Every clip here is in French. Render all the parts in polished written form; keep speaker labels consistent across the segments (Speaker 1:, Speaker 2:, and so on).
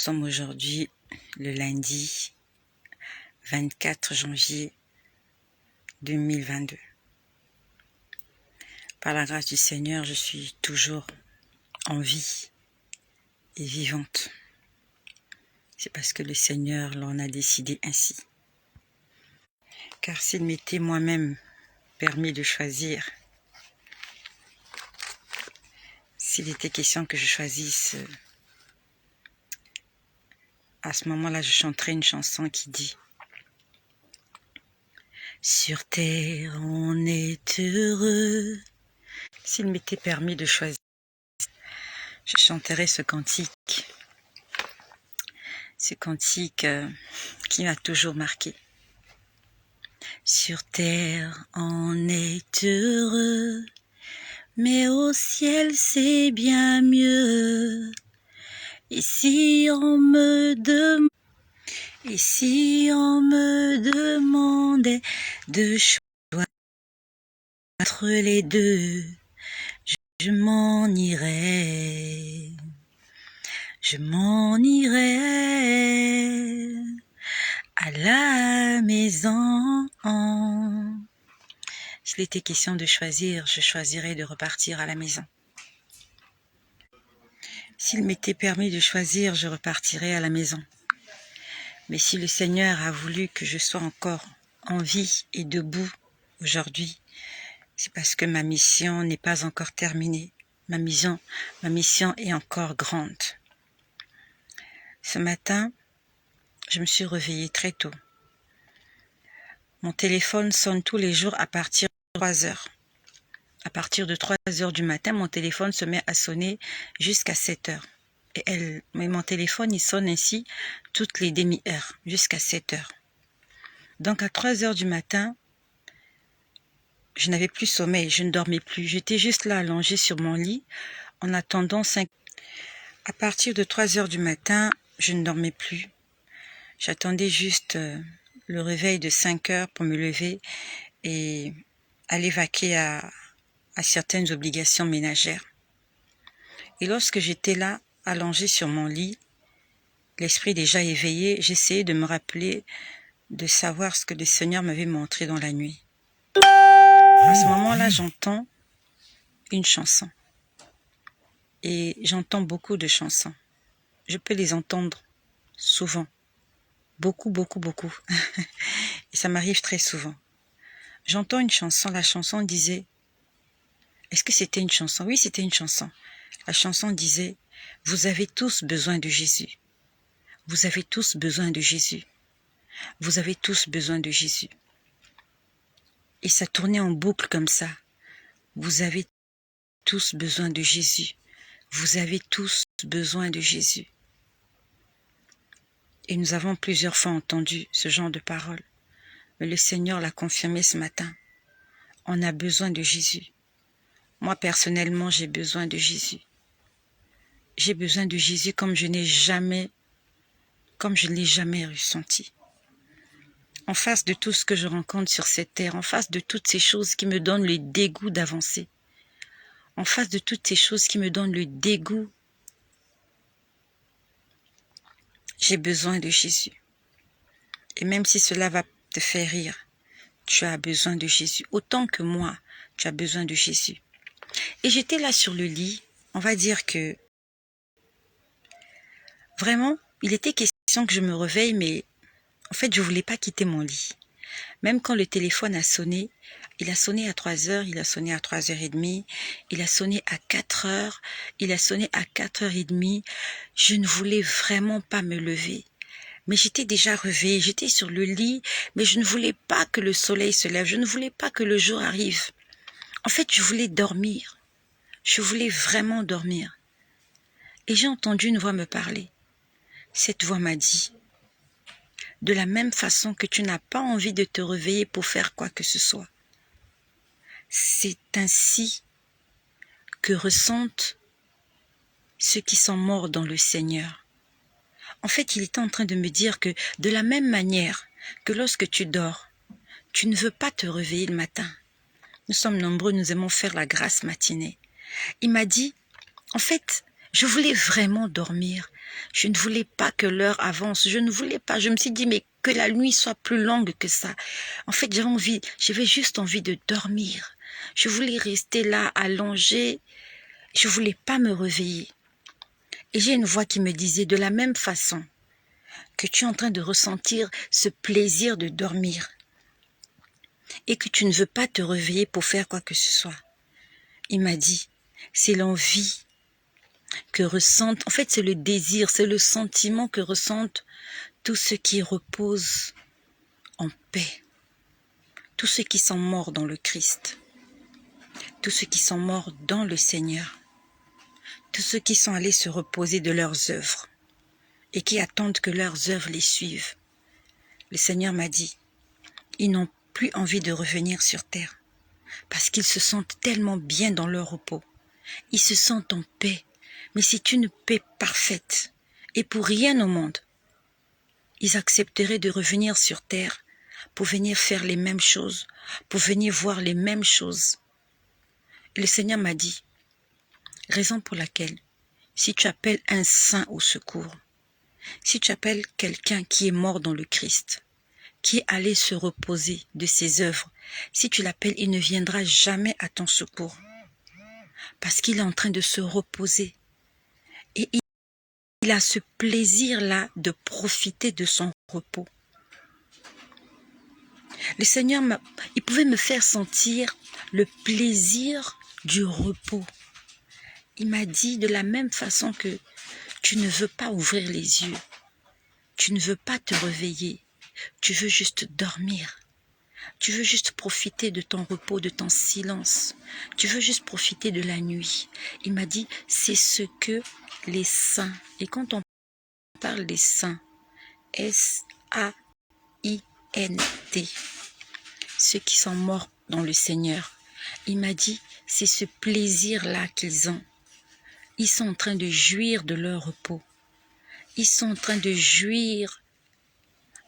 Speaker 1: Nous sommes aujourd'hui le lundi 24 janvier 2022. Par la grâce du Seigneur, je suis toujours en vie et vivante. C'est parce que le Seigneur l'en a décidé ainsi. Car s'il m'était moi-même permis de choisir, s'il était question que je choisisse, à ce moment-là, je chanterais une chanson qui dit: sur terre, on est heureux. S'il m'était permis de choisir, je chanterais ce cantique qui m'a toujours marqué. Sur terre, on est heureux, mais au ciel, c'est bien mieux. Et si on me demandait de choisir entre les deux, je m'en irais. Je m'en irais à la maison. S'il était question de choisir, je choisirais de repartir à la maison. S'il m'était permis de choisir, je repartirais à la maison. Mais si le Seigneur a voulu que je sois encore en vie et debout aujourd'hui, c'est parce que ma mission n'est pas encore terminée. Ma mission est encore grande. Ce matin, je me suis réveillée très tôt. Mon téléphone sonne tous les jours à partir de 3 heures. À partir de 3 heures du matin, mon téléphone se met à sonner jusqu'à 7 heures. Mais mon téléphone, il sonne ainsi toutes les demi-heures, jusqu'à 7 heures. Donc à 3 heures du matin, je n'avais plus sommeil, je ne dormais plus. J'étais juste là, allongée sur mon lit, en attendant 5 heures. À partir de 3 heures du matin, je ne dormais plus. J'attendais juste le réveil de 5 heures pour me lever et aller vaquer à certaines obligations ménagères. Et lorsque j'étais là, allongée sur mon lit, l'esprit déjà éveillé, j'essayais de me rappeler, de savoir ce que le Seigneur m'avait montré dans la nuit. À ce moment-là, j'entends une chanson. Et j'entends beaucoup de chansons. Je peux les entendre souvent. Beaucoup. Et ça m'arrive très souvent. J'entends une chanson, la chanson disait... Est-ce que c'était une chanson? Oui, c'était une chanson. La chanson disait: vous avez tous besoin de Jésus. Vous avez tous besoin de Jésus. Vous avez tous besoin de Jésus. Et ça tournait en boucle comme ça. Vous avez tous besoin de Jésus. Vous avez tous besoin de Jésus. Et nous avons plusieurs fois entendu ce genre de paroles. Mais le Seigneur l'a confirmé ce matin. On a besoin de Jésus. Moi, personnellement, j'ai besoin de Jésus. J'ai besoin de Jésus comme je ne l'ai jamais ressenti. En face de tout ce que je rencontre sur cette terre, en face de toutes ces choses qui me donnent le dégoût d'avancer, en face de toutes ces choses qui me donnent le dégoût, j'ai besoin de Jésus. Et même si cela va te faire rire, tu as besoin de Jésus. Autant que moi, tu as besoin de Jésus. Et j'étais là sur le lit, on va dire que vraiment, il était question que je me réveille, mais en fait, je ne voulais pas quitter mon lit. Même quand le téléphone a sonné, il a sonné à 3 heures, il a sonné à 3h30, il a sonné à 4 heures, il a sonné à 4h30. Je ne voulais vraiment pas me lever. Mais j'étais déjà réveillée, j'étais sur le lit, mais je ne voulais pas que le soleil se lève, je ne voulais pas que le jour arrive. En fait, je voulais dormir. Je voulais vraiment dormir. Et j'ai entendu une voix me parler. Cette voix m'a dit: de la même façon que tu n'as pas envie de te réveiller pour faire quoi que ce soit, c'est ainsi que ressentent ceux qui sont morts dans le Seigneur. En fait, il était en train de me dire que de la même manière que lorsque tu dors, tu ne veux pas te réveiller le matin. Nous sommes nombreux, nous aimons faire la grasse matinée. Il m'a dit, en fait, Je voulais vraiment dormir. Je ne voulais pas que l'heure avance. Je ne voulais pas. Je me suis dit, mais que la nuit soit plus longue que ça. En fait, j'avais juste envie de dormir. Je voulais rester là, allongée. Je voulais pas me réveiller. Et j'ai une voix qui me disait, de la même façon que tu es en train de ressentir ce plaisir de dormir et que tu ne veux pas te réveiller pour faire quoi que ce soit. Il m'a dit, c'est l'envie que ressentent, en fait c'est le désir, c'est le sentiment que ressentent tous ceux qui reposent en paix, tous ceux qui sont morts dans le Christ, tous ceux qui sont morts dans le Seigneur, tous ceux qui sont allés se reposer de leurs œuvres et qui attendent que leurs œuvres les suivent. Le Seigneur m'a dit, ils n'ont plus envie de revenir sur terre parce qu'ils se sentent tellement bien dans leur repos. Ils se sentent en paix, mais c'est une paix parfaite. Et pour rien au monde, ils accepteraient de revenir sur terre pour venir faire les mêmes choses, pour venir voir les mêmes choses. Et le Seigneur m'a dit, raison pour laquelle, si tu appelles un saint au secours, si tu appelles quelqu'un qui est mort dans le Christ, qui est allé se reposer de ses œuvres, si tu l'appelles, il ne viendra jamais à ton secours, parce qu'il est en train de se reposer. Et il a ce plaisir-là de profiter de son repos. Le Seigneur, il pouvait me faire sentir le plaisir du repos. Il m'a dit de la même façon que tu ne veux pas ouvrir les yeux, tu ne veux pas te réveiller, tu veux juste dormir. Tu veux juste profiter de ton repos, de ton silence. Tu veux juste profiter de la nuit. Il m'a dit, c'est ce que les saints, et quand on parle des saints, S-A-I-N-T, ceux qui sont morts dans le Seigneur, il m'a dit, c'est ce plaisir-là qu'ils ont. Ils sont en train de jouir de leur repos. Ils sont en train de jouir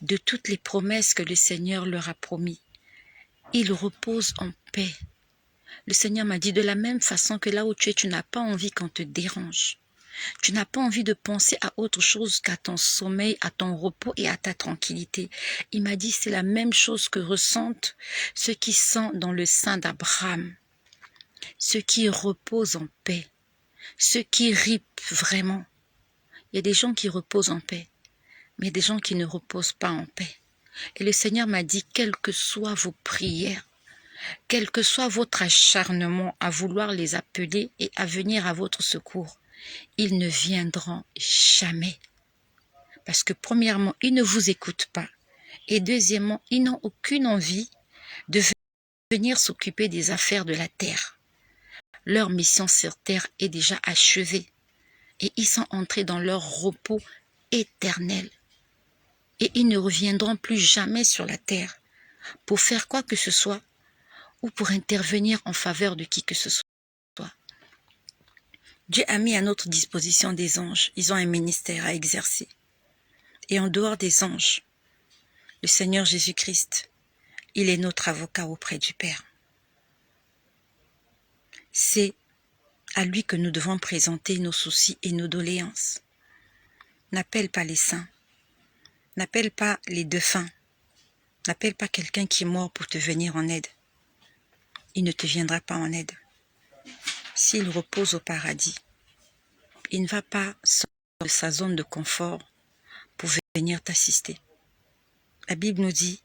Speaker 1: de toutes les promesses que le Seigneur leur a promis. Ils reposent en paix. Le Seigneur m'a dit de la même façon que là où tu es, tu n'as pas envie qu'on te dérange. Tu n'as pas envie de penser à autre chose qu'à ton sommeil, à ton repos et à ta tranquillité. Il m'a dit c'est la même chose que ressentent ceux qui sont dans le sein d'Abraham, ceux qui reposent en paix, ceux qui ripent vraiment. Il y a des gens qui reposent en paix, mais il y a des gens qui ne reposent pas en paix. Et le Seigneur m'a dit, quelles que soient vos prières, quel que soit votre acharnement à vouloir les appeler et à venir à votre secours, ils ne viendront jamais. Parce que premièrement, ils ne vous écoutent pas. Et deuxièmement, ils n'ont aucune envie de venir s'occuper des affaires de la terre. Leur mission sur terre est déjà achevée. Et ils sont entrés dans leur repos éternel. Et ils ne reviendront plus jamais sur la terre pour faire quoi que ce soit ou pour intervenir en faveur de qui que ce soit. Dieu a mis à notre disposition des anges. Ils ont un ministère à exercer. Et en dehors des anges, le Seigneur Jésus-Christ, il est notre avocat auprès du Père. C'est à lui que nous devons présenter nos soucis et nos doléances. N'appelle pas les saints. N'appelle pas les défunts. N'appelle pas quelqu'un qui est mort pour te venir en aide. Il ne te viendra pas en aide. S'il repose au paradis, il ne va pas sortir de sa zone de confort pour venir t'assister. La Bible nous dit,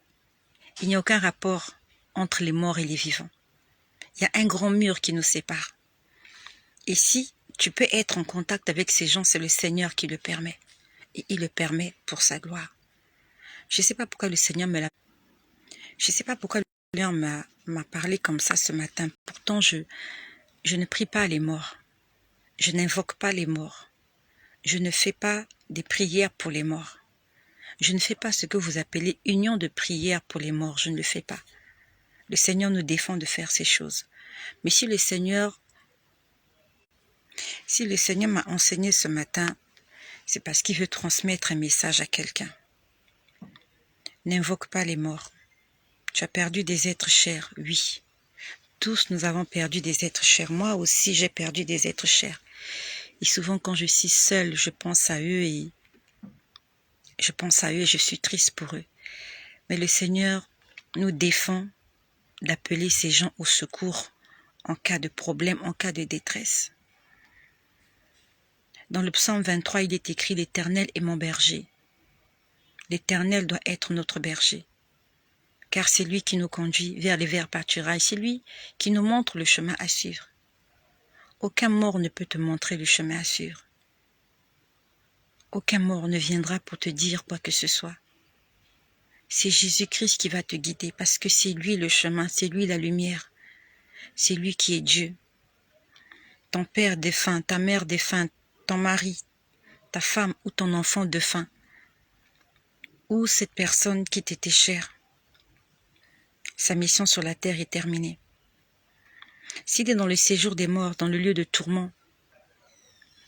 Speaker 1: il n'y a aucun rapport entre les morts et les vivants. Il y a un grand mur qui nous sépare. Et si tu peux être en contact avec ces gens, c'est le Seigneur qui le permet. Et il le permet pour sa gloire. Je ne sais pas pourquoi le Seigneur me l'a... Je ne sais pas pourquoi le Seigneur m'a parlé comme ça ce matin. Pourtant, je ne prie pas les morts. Je n'invoque pas les morts. Je ne fais pas des prières pour les morts. Je ne fais pas ce que vous appelez union de prière pour les morts. Je ne le fais pas. Le Seigneur nous défend de faire ces choses. Mais si le Seigneur m'a enseigné ce matin, c'est parce qu'il veut transmettre un message à quelqu'un. N'invoque pas les morts. Tu as perdu des êtres chers, oui. Tous nous avons perdu des êtres chers. Moi aussi, j'ai perdu des êtres chers. Et souvent quand je suis seule, je pense à eux et je suis triste pour eux. Mais le Seigneur nous défend d'appeler ces gens au secours en cas de problème, en cas de détresse. Dans le psaume 23, il est écrit « L'Éternel est mon berger ». L'Éternel doit être notre berger, car c'est lui qui nous conduit vers les verts pâturages, c'est lui qui nous montre le chemin à suivre. Aucun mort ne peut te montrer le chemin à suivre. Aucun mort ne viendra pour te dire quoi que ce soit. C'est Jésus-Christ qui va te guider, parce que c'est lui le chemin, c'est lui la lumière, c'est lui qui est Dieu. Ton père défunt, ta mère défunte, ton mari, ta femme ou ton enfant défunt, ou cette personne qui t'était chère. Sa mission sur la terre est terminée. S'il est dans le séjour des morts, dans le lieu de tourment,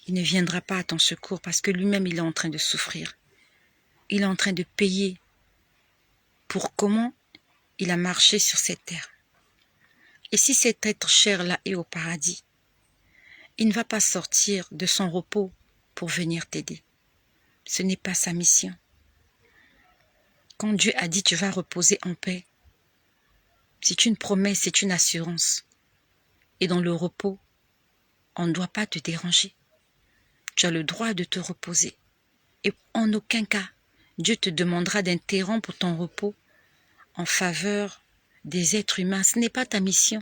Speaker 1: il ne viendra pas à ton secours parce que lui-même il est en train de souffrir. Il est en train de payer pour comment il a marché sur cette terre. Et si cet être cher-là est au paradis, il ne va pas sortir de son repos pour venir t'aider. Ce n'est pas sa mission. Quand Dieu a dit tu vas reposer en paix, c'est une promesse, c'est une assurance. Et dans le repos, on ne doit pas te déranger. Tu as le droit de te reposer. Et en aucun cas, Dieu te demandera d'interrompre ton repos en faveur des êtres humains. Ce n'est pas ta mission.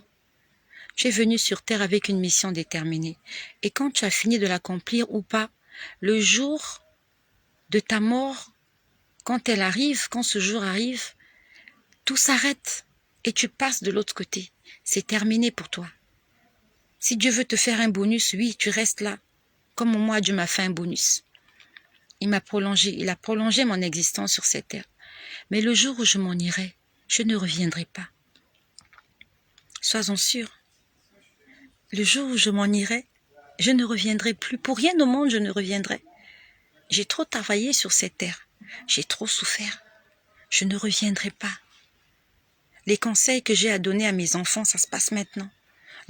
Speaker 1: Tu es venu sur terre avec une mission déterminée. Et quand tu as fini de l'accomplir ou pas, le jour de ta mort, quand elle arrive, quand ce jour arrive, tout s'arrête et tu passes de l'autre côté. C'est terminé pour toi. Si Dieu veut te faire un bonus, oui, tu restes là. Comme moi, Dieu m'a fait un bonus. Il a prolongé mon existence sur cette terre. Mais le jour où je m'en irai, je ne reviendrai pas. Sois-en sûr. Le jour où je m'en irai, je ne reviendrai plus. Pour rien au monde, je ne reviendrai. J'ai trop travaillé sur cette terre. J'ai trop souffert. Je ne reviendrai pas. Les conseils que j'ai à donner à mes enfants, ça se passe maintenant.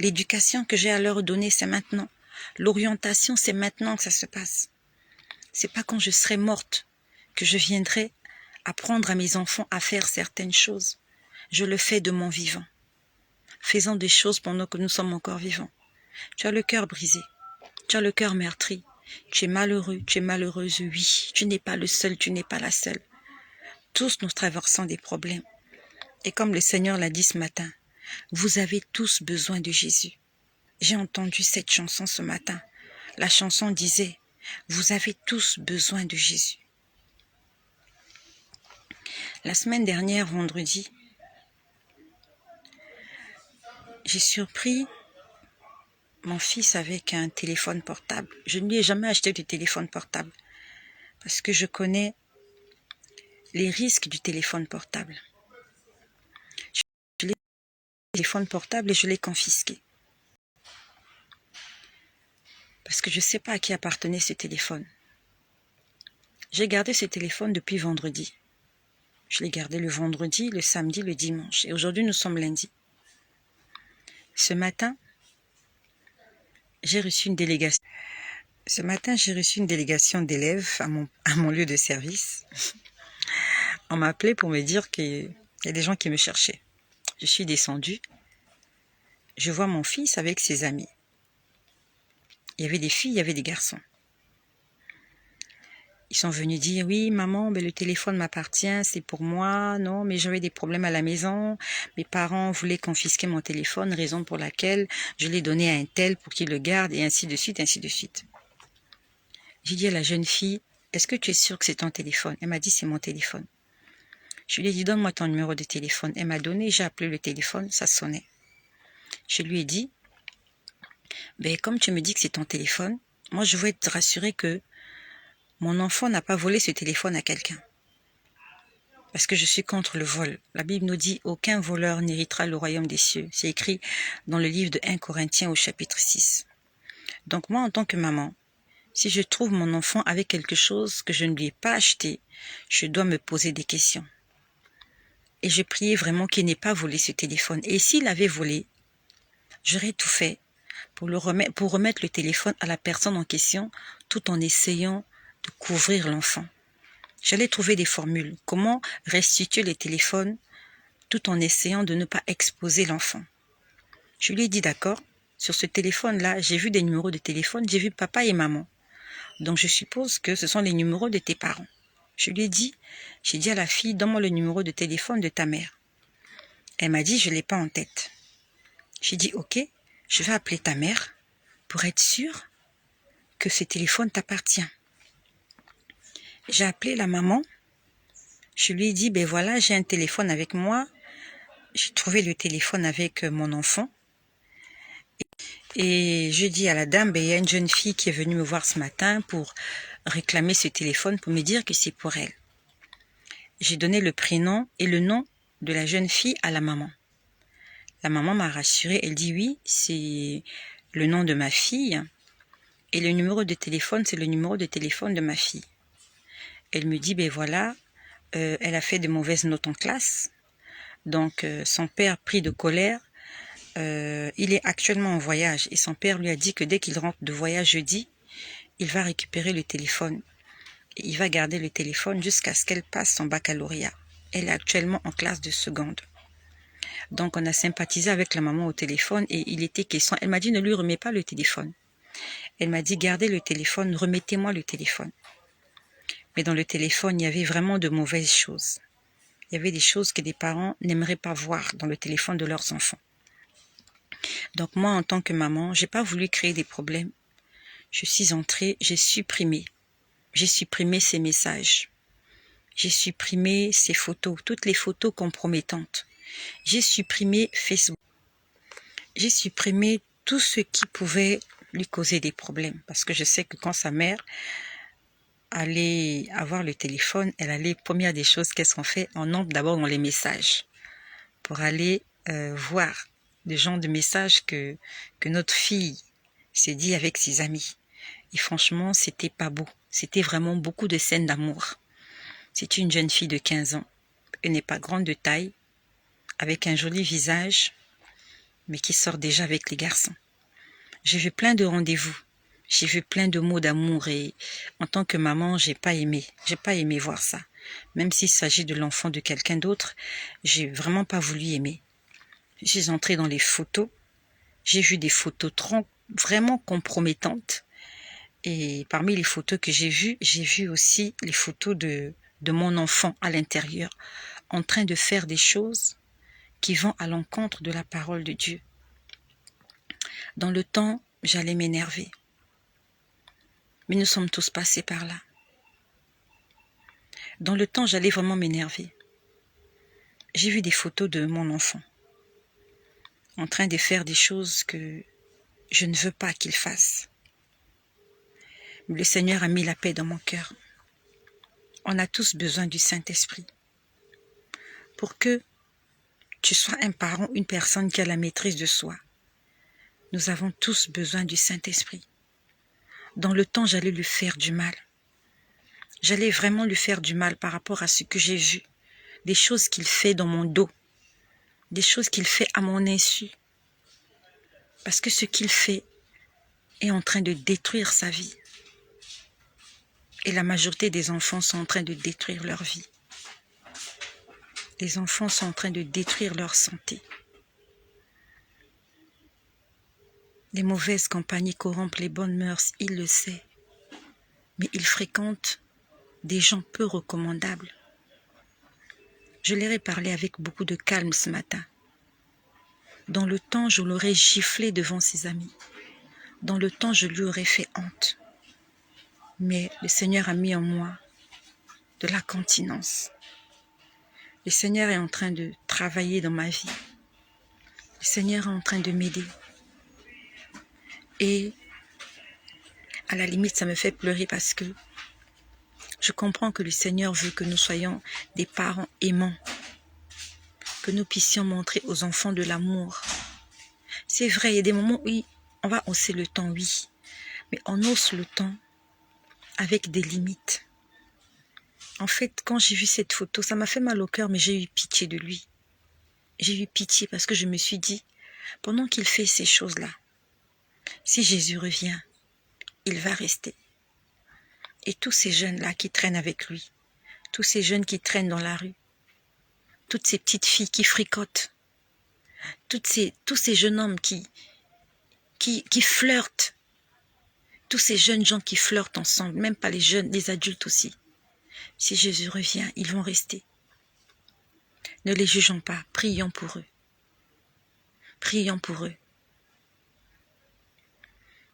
Speaker 1: L'éducation que j'ai à leur donner, c'est maintenant. L'orientation, c'est maintenant que ça se passe. C'est pas quand je serai morte que je viendrai apprendre à mes enfants à faire certaines choses. Je le fais de mon vivant. Faisons des choses pendant que nous sommes encore vivants. Tu as le cœur brisé. Tu as le cœur meurtri. Tu es malheureux, tu es malheureuse, oui. Tu n'es pas le seul, tu n'es pas la seule. Tous nous traversons des problèmes. Et comme le Seigneur l'a dit ce matin, vous avez tous besoin de Jésus. J'ai entendu cette chanson ce matin. La chanson disait, vous avez tous besoin de Jésus. La semaine dernière, vendredi, j'ai surpris mon fils avec un téléphone portable. Je ne lui ai jamais acheté de téléphone portable parce que je connais les risques du téléphone portable. Je l'ai pris le téléphone portable et je l'ai confisqué. Parce que je ne sais pas à qui appartenait ce téléphone. J'ai gardé ce téléphone depuis vendredi. Je l'ai gardé le vendredi, le samedi, le dimanche. Et aujourd'hui, nous sommes lundi. Ce matin, j'ai reçu une délégation. D'élèves à mon lieu de service. On m'a appelé pour me dire qu'il y a des gens qui me cherchaient. Je suis descendue. Je vois mon fils avec ses amis. Il y avait des filles, il y avait des garçons. Ils sont venus dire, oui, maman, mais le téléphone m'appartient, c'est pour moi. Non, mais j'avais des problèmes à la maison. Mes parents voulaient confisquer mon téléphone, raison pour laquelle je l'ai donné à un tel pour qu'il le garde, et ainsi de suite, ainsi de suite. J'ai dit à la jeune fille, est-ce que tu es sûre que c'est ton téléphone? Elle m'a dit, c'est mon téléphone. Je lui ai dit, donne-moi ton numéro de téléphone. Elle m'a donné, j'ai appelé le téléphone, ça sonnait. Je lui ai dit, ben, comme tu me dis que c'est ton téléphone, moi je veux te rassurer que mon enfant n'a pas volé ce téléphone à quelqu'un. Parce que je suis contre le vol. La Bible nous dit, aucun voleur n'héritera le royaume des cieux. C'est écrit dans le livre de 1 Corinthiens au chapitre 6. Donc moi, en tant que maman, si je trouve mon enfant avec quelque chose que je ne lui ai pas acheté, je dois me poser des questions. Et je priais vraiment qu'il n'ait pas volé ce téléphone. Et s'il avait volé, j'aurais tout fait pour remettre le téléphone à la personne en question, tout en essayant de couvrir l'enfant. J'allais trouver des formules. Comment restituer le téléphone tout en essayant de ne pas exposer l'enfant. Je lui ai dit d'accord, sur ce téléphone-là, j'ai vu des numéros de téléphone, j'ai vu papa et maman. Donc je suppose que ce sont les numéros de tes parents. Je lui ai dit, j'ai dit à la fille, donne-moi le numéro de téléphone de ta mère. Elle m'a dit, je ne l'ai pas en tête. J'ai dit, ok, je vais appeler ta mère pour être sûre que ce téléphone t'appartient. J'ai appelé la maman. Je lui ai dit, ben voilà, j'ai un téléphone avec moi. J'ai trouvé le téléphone avec mon enfant. Et je dis à la dame, ben, il y a une jeune fille qui est venue me voir ce matin pour réclamer ce téléphone, pour me dire que c'est pour elle. J'ai donné le prénom et le nom de la jeune fille à la maman. La maman m'a rassurée, elle dit oui, c'est le nom de ma fille et le numéro de téléphone, c'est le numéro de téléphone de ma fille. Elle me dit, ben voilà, elle a fait de mauvaises notes en classe, donc son père pris de colère, il est actuellement en voyage et son père lui a dit que dès qu'il rentre de voyage jeudi, il va récupérer le téléphone. Et il va garder le téléphone jusqu'à ce qu'elle passe son baccalauréat. Elle est actuellement en classe de seconde. Donc on a sympathisé avec la maman au téléphone et il était question. Elle m'a dit ne lui remets pas le téléphone. Elle m'a dit gardez le téléphone, remettez-moi le téléphone. Mais dans le téléphone, il y avait vraiment de mauvaises choses. Il y avait des choses que des parents n'aimeraient pas voir dans le téléphone de leurs enfants. Donc moi, en tant que maman, j'ai pas voulu créer des problèmes. Je suis entrée, j'ai supprimé ces messages. J'ai supprimé ces photos, toutes les photos compromettantes. J'ai supprimé Facebook. J'ai supprimé tout ce qui pouvait lui causer des problèmes. Parce que je sais que quand sa mère allait avoir le téléphone, elle allait, première des choses qu'est-ce qu'on fait, on entre d'abord dans les messages pour aller voir le genre de messages que notre fille s'est dit avec ses amis. Et franchement, c'était pas beau. C'était vraiment beaucoup de scènes d'amour. C'est une jeune fille de 15 ans. Elle n'est pas grande de taille, avec un joli visage, mais qui sort déjà avec les garçons. J'ai vu plein de rendez-vous. J'ai vu plein de mots d'amour et en tant que maman, j'ai pas aimé voir ça. Même s'il s'agit de l'enfant de quelqu'un d'autre, j'ai vraiment pas voulu aimer. J'ai entré dans les photos. J'ai vu des photos vraiment compromettantes. Et parmi les photos que j'ai vu aussi les photos de mon enfant à l'intérieur, en train de faire des choses qui vont à l'encontre de la parole de Dieu. Dans le temps, j'allais m'énerver. Mais nous sommes tous passés par là. Dans le temps, j'allais vraiment m'énerver. J'ai vu des photos de mon enfant en train de faire des choses que je ne veux pas qu'il fasse. Mais le Seigneur a mis la paix dans mon cœur. On a tous besoin du Saint-Esprit. Pour que tu sois un parent, une personne qui a la maîtrise de soi. Nous avons tous besoin du Saint-Esprit. Dans le temps, j'allais lui faire du mal. J'allais vraiment lui faire du mal par rapport à ce que j'ai vu. Des choses qu'il fait dans mon dos. Des choses qu'il fait à mon insu. Parce que ce qu'il fait est en train de détruire sa vie. Et la majorité des enfants sont en train de détruire leur vie. Les enfants sont en train de détruire leur santé. Les mauvaises compagnies corrompent les bonnes mœurs, il le sait. Mais il fréquente des gens peu recommandables. Je leur ai parlé avec beaucoup de calme ce matin. Dans le temps, je l'aurais giflé devant ses amis. Dans le temps, je lui aurais fait honte. Mais le Seigneur a mis en moi de la continence. Le Seigneur est en train de travailler dans ma vie. Le Seigneur est en train de m'aider. Et à la limite, ça me fait pleurer parce que je comprends que le Seigneur veut que nous soyons des parents aimants. Que nous puissions montrer aux enfants de l'amour. C'est vrai, il y a des moments où on va hausser le temps, oui. Mais on hausse le temps avec des limites. En fait, quand j'ai vu cette photo, ça m'a fait mal au cœur, mais j'ai eu pitié de lui. J'ai eu pitié parce que je me suis dit, pendant qu'il fait ces choses-là, Si Jésus revient, il va rester. Et tous ces jeunes-là qui traînent avec lui, tous ces jeunes qui traînent dans la rue, toutes ces petites filles qui fricotent, tous ces jeunes hommes qui flirtent, tous ces jeunes gens qui flirtent ensemble, même pas les jeunes, les adultes aussi. Si Jésus revient, ils vont rester. Ne les jugeons pas, prions pour eux. Prions pour eux.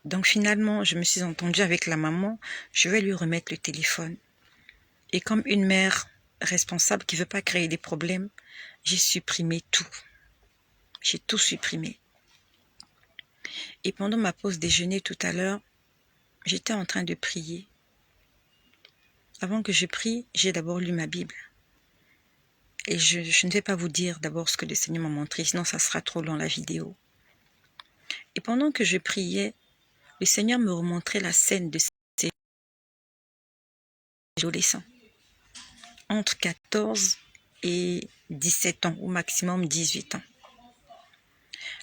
Speaker 1: Donc finalement, je me suis entendue avec la maman, je vais lui remettre le téléphone. Et comme une mère responsable qui ne veut pas créer des problèmes, j'ai supprimé tout. J'ai tout supprimé. Et pendant ma pause déjeuner tout à l'heure, j'étais en train de prier. Avant que je prie, j'ai d'abord lu ma Bible. Et je ne vais pas vous dire d'abord ce que le Seigneur m'a montré, sinon ça sera trop long la vidéo. Et pendant que je priais, le Seigneur me remontrait la scène de ces adolescents, entre 14 et 17 ans, au maximum 18 ans.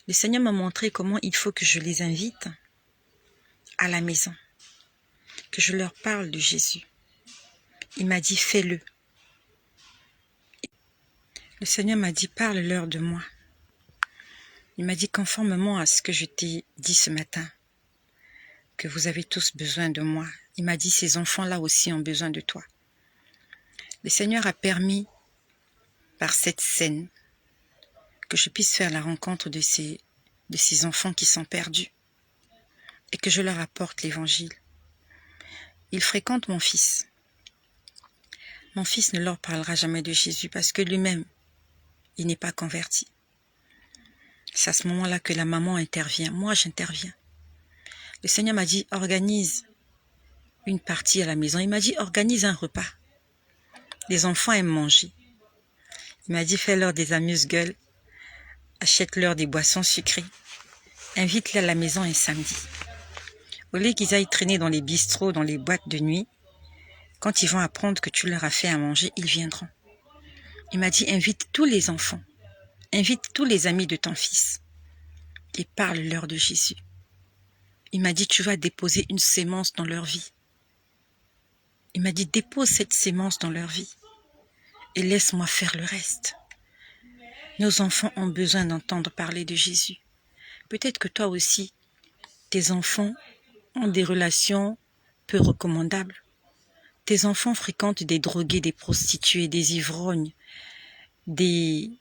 Speaker 1: Le Seigneur m'a montré comment il faut que je les invite à la maison, que je leur parle de Jésus. Il m'a dit, fais-le. Le Seigneur m'a dit, parle-leur de moi. Il m'a dit, conformément à ce que je t'ai dit ce matin, que vous avez tous besoin de moi. Il m'a dit, ces enfants-là aussi ont besoin de toi. Le Seigneur a permis, par cette scène, que je puisse faire la rencontre de ces enfants qui sont perdus et que je leur apporte l'évangile. Ils fréquentent mon fils. Mon fils ne leur parlera jamais de Jésus parce que lui-même, il n'est pas converti. C'est à ce moment-là que la maman intervient. Moi, j'interviens. Le Seigneur m'a dit, organise une partie à la maison. Il m'a dit, organise un repas. Les enfants aiment manger. Il m'a dit, fais-leur des amuse-gueules. Achète-leur des boissons sucrées. Invite-les à la maison un samedi. Au lieu qu'ils aillent traîner dans les bistrots, dans les boîtes de nuit, quand ils vont apprendre que tu leur as fait à manger, ils viendront. Il m'a dit, invite tous les enfants. Invite tous les amis de ton fils. Et parle-leur de Jésus. Il m'a dit, tu vas déposer une sémence dans leur vie. Il m'a dit, dépose cette sémence dans leur vie. Et laisse-moi faire le reste. Nos enfants ont besoin d'entendre parler de Jésus. Peut-être que toi aussi, tes enfants ont des relations peu recommandables. Tes enfants fréquentent des drogués, des prostituées, des ivrognes, des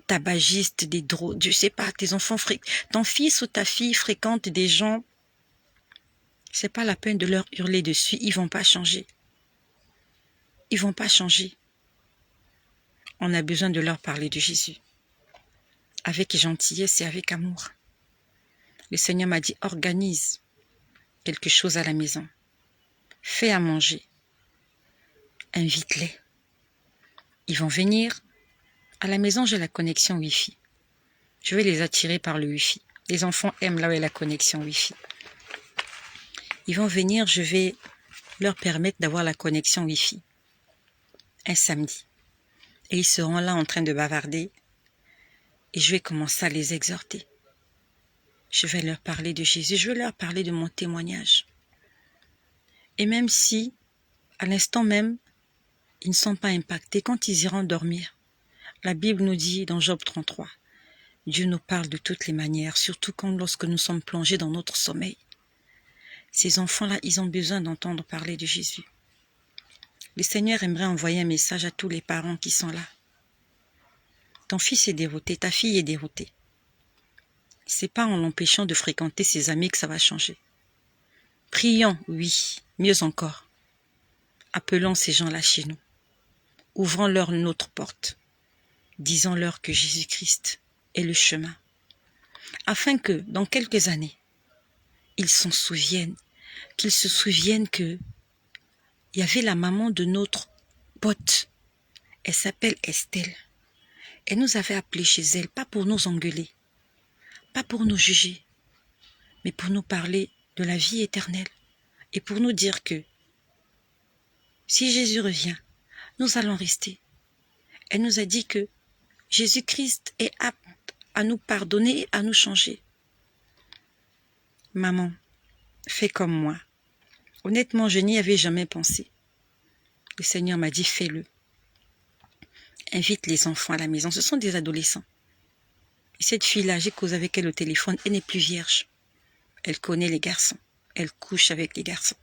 Speaker 1: tabagistes, des drogues, je sais pas, ton fils ou ta fille fréquente des gens, c'est pas la peine de leur hurler dessus, ils vont pas changer. Ils vont pas changer. On a besoin de leur parler de Jésus. Avec gentillesse et avec amour. Le Seigneur m'a dit, organise quelque chose à la maison. Fais à manger. Invite-les. Ils vont venir. À la maison, j'ai la connexion Wi-Fi. Je vais les attirer par le Wi-Fi. Les enfants aiment là où est la connexion Wi-Fi. Ils vont venir, je vais leur permettre d'avoir la connexion Wi-Fi. Un samedi. Et ils seront là en train de bavarder. Et je vais commencer à les exhorter. Je vais leur parler de Jésus. Je vais leur parler de mon témoignage. Et même si, à l'instant même, ils ne sont pas impactés, quand ils iront dormir, la Bible nous dit dans Job 33, Dieu nous parle de toutes les manières, surtout lorsque nous sommes plongés dans notre sommeil. Ces enfants-là, ils ont besoin d'entendre parler de Jésus. Le Seigneur aimerait envoyer un message à tous les parents qui sont là. Ton fils est dérouté, ta fille est déroutée. C'est pas en l'empêchant de fréquenter ses amis que ça va changer. Prions, oui, mieux encore. Appelons ces gens-là chez nous. Ouvrons-leur notre porte. Disons-leur que Jésus-Christ est le chemin. Afin que, dans quelques années, ils s'en souviennent, qu'ils se souviennent que il y avait la maman de notre pote. Elle s'appelle Estelle. Elle nous avait appelés chez elle, pas pour nous engueuler, pas pour nous juger, mais pour nous parler de la vie éternelle et pour nous dire que si Jésus revient, nous allons rester. Elle nous a dit que Jésus-Christ est apte à nous pardonner et à nous changer. Maman, fais comme moi. Honnêtement, je n'y avais jamais pensé. Le Seigneur m'a dit, fais-le. Invite les enfants à la maison. Ce sont des adolescents. Et cette fille-là, j'ai causé avec elle au téléphone, elle n'est plus vierge. Elle connaît les garçons. Elle couche avec les garçons.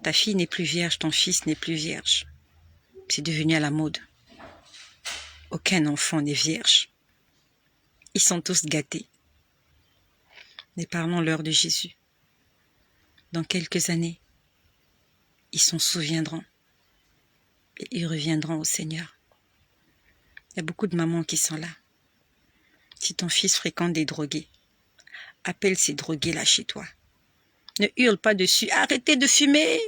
Speaker 1: Ta fille n'est plus vierge, ton fils n'est plus vierge. C'est devenu à la mode. Aucun enfant n'est vierge. Ils sont tous gâtés. Mais parlons-leur de Jésus. Dans quelques années, ils s'en souviendront. Et ils reviendront au Seigneur. Il y a beaucoup de mamans qui sont là. Si ton fils fréquente des drogués, appelle ces drogués-là chez toi. Ne hurle pas dessus. Arrêtez de fumer.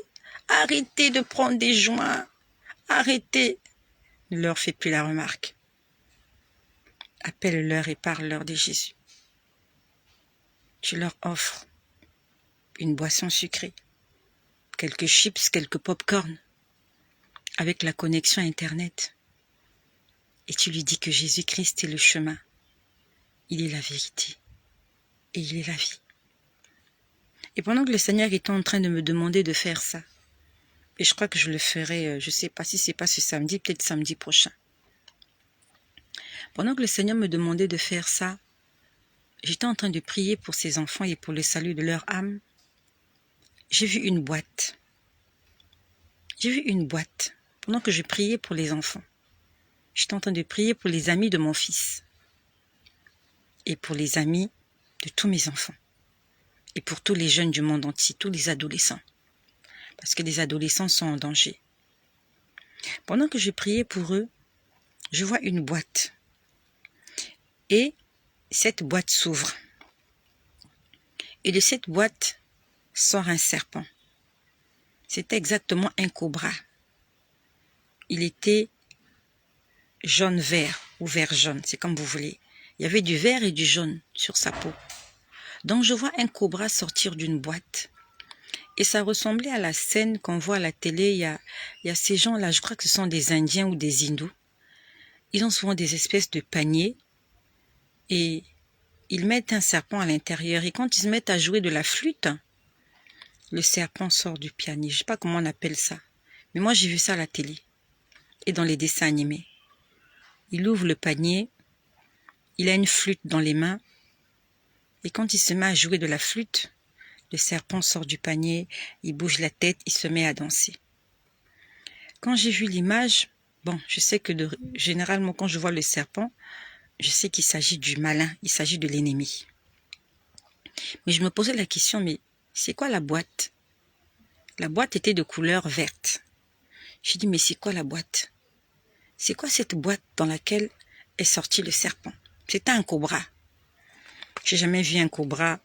Speaker 1: Arrêtez de prendre des joints. Arrêtez. Ne leur fais plus la remarque. Appelle-leur et parle-leur de Jésus. Tu leur offres une boisson sucrée, quelques chips, quelques pop-corn, avec la connexion Internet. Et tu lui dis que Jésus-Christ est le chemin. Il est la vérité. Et il est la vie. Et pendant que le Seigneur était en train de me demander de faire ça, et je crois que je le ferai, je ne sais pas si c'est pas ce samedi, peut-être samedi prochain. Pendant que le Seigneur me demandait de faire ça, j'étais en train de prier pour ces enfants et pour le salut de leur âme. J'ai vu une boîte. J'ai vu une boîte pendant que je priais pour les enfants. J'étais en train de prier pour les amis de mon fils et pour les amis de tous mes enfants et pour tous les jeunes du monde entier, tous les adolescents, parce que les adolescents sont en danger. Pendant que je priais pour eux, je vois une boîte et cette boîte s'ouvre et de cette boîte sort un serpent. C'était exactement un cobra. Il était jaune-vert ou vert-jaune, c'est comme vous voulez. Il y avait du vert et du jaune sur sa peau. Donc je vois un cobra sortir d'une boîte. Et ça ressemblait à la scène qu'on voit à la télé. Il y a ces gens-là, je crois que ce sont des Indiens ou des Hindous. Ils ont souvent des espèces de paniers. Et ils mettent un serpent à l'intérieur. Et quand ils se mettent à jouer de la flûte, le serpent sort du piano. Je ne sais pas comment on appelle ça. Mais moi j'ai vu ça à la télé. Et dans les dessins animés. Il ouvre le panier. Il a une flûte dans les mains. Et quand il se met à jouer de la flûte, le serpent sort du panier, il bouge la tête, il se met à danser. Quand j'ai vu l'image, bon, je sais que généralement quand je vois le serpent, je sais qu'il s'agit du malin, il s'agit de l'ennemi. Mais je me posais la question, mais c'est quoi la boîte? La boîte était de couleur verte. J'ai dit, mais c'est quoi la boîte? C'est quoi cette boîte dans laquelle est sorti le serpent? C'était un cobra. J'ai jamais vu un cobra.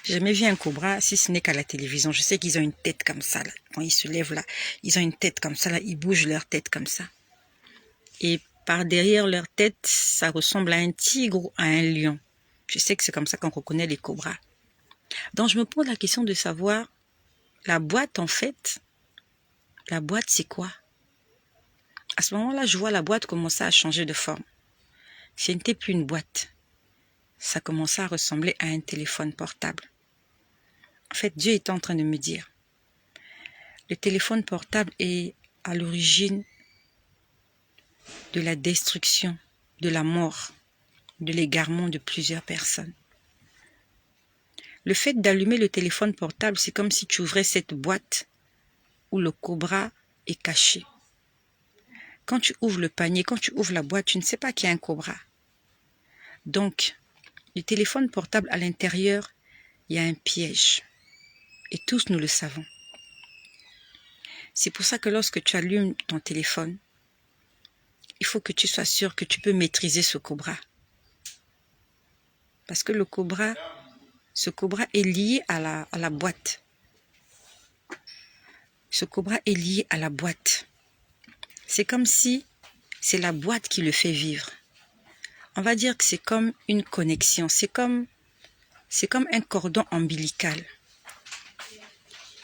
Speaker 1: J'ai jamais vu un cobra si ce n'est qu'à la télévision. Je sais qu'ils ont une tête comme ça, là. Quand ils se lèvent là, ils ont une tête comme ça, là. Ils bougent leur tête comme ça. Et par derrière leur tête, ça ressemble à un tigre ou à un lion. Je sais que c'est comme ça qu'on reconnaît les cobras. Donc je me pose la question de savoir, la boîte en fait, la boîte c'est quoi? À ce moment-là, je vois la boîte commencer à changer de forme. Ce n'était plus une boîte. Ça commençait à ressembler à un téléphone portable. En fait, Dieu était en train de me dire, le téléphone portable est à l'origine de la destruction, de la mort, de l'égarement de plusieurs personnes. Le fait d'allumer le téléphone portable, c'est comme si tu ouvrais cette boîte où le cobra est caché. Quand tu ouvres le panier, quand tu ouvres la boîte, tu ne sais pas qu'il y a un cobra. Donc, le téléphone portable, à l'intérieur, il y a un piège. Et tous nous le savons. C'est pour ça que lorsque tu allumes ton téléphone, il faut que tu sois sûr que tu peux maîtriser ce cobra. Parce que ce cobra est lié à la boîte. Ce cobra est lié à la boîte. C'est comme si c'est la boîte qui le fait vivre. On va dire que c'est comme une connexion. C'est comme un cordon ombilical.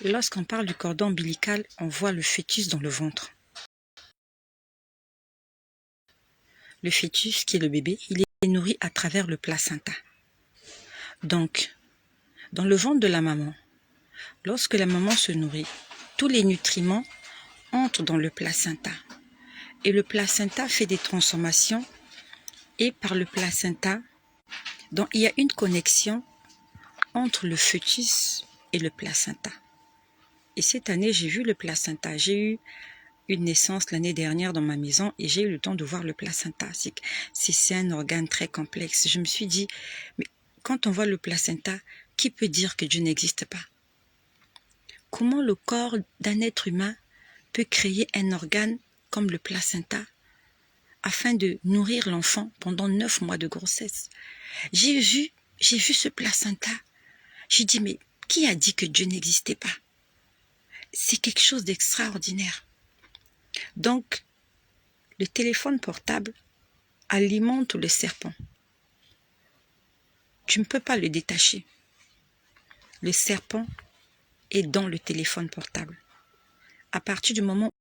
Speaker 1: Lorsqu'on parle du cordon ombilical, on voit le fœtus dans le ventre. Le fœtus, qui est le bébé, il est nourri à travers le placenta. Donc, dans le ventre de la maman, lorsque la maman se nourrit, tous les nutriments entrent dans le placenta. Et le placenta fait des transformations. Et par le placenta, donc il y a une connexion entre le fœtus et le placenta. Et cette année, j'ai vu le placenta. J'ai eu une naissance l'année dernière dans ma maison et j'ai eu le temps de voir le placenta. C'est un organe très complexe. Je me suis dit, mais quand on voit le placenta, qui peut dire que Dieu n'existe pas? Comment le corps d'un être humain peut créer un organe comme le placenta afin de nourrir l'enfant pendant 9 mois de grossesse? J'ai vu ce placenta. J'ai dit, mais qui a dit que Dieu n'existait pas? C'est quelque chose d'extraordinaire. Donc, le téléphone portable alimente le serpent. Tu ne peux pas le détacher. Le serpent est dans le téléphone portable. À partir du moment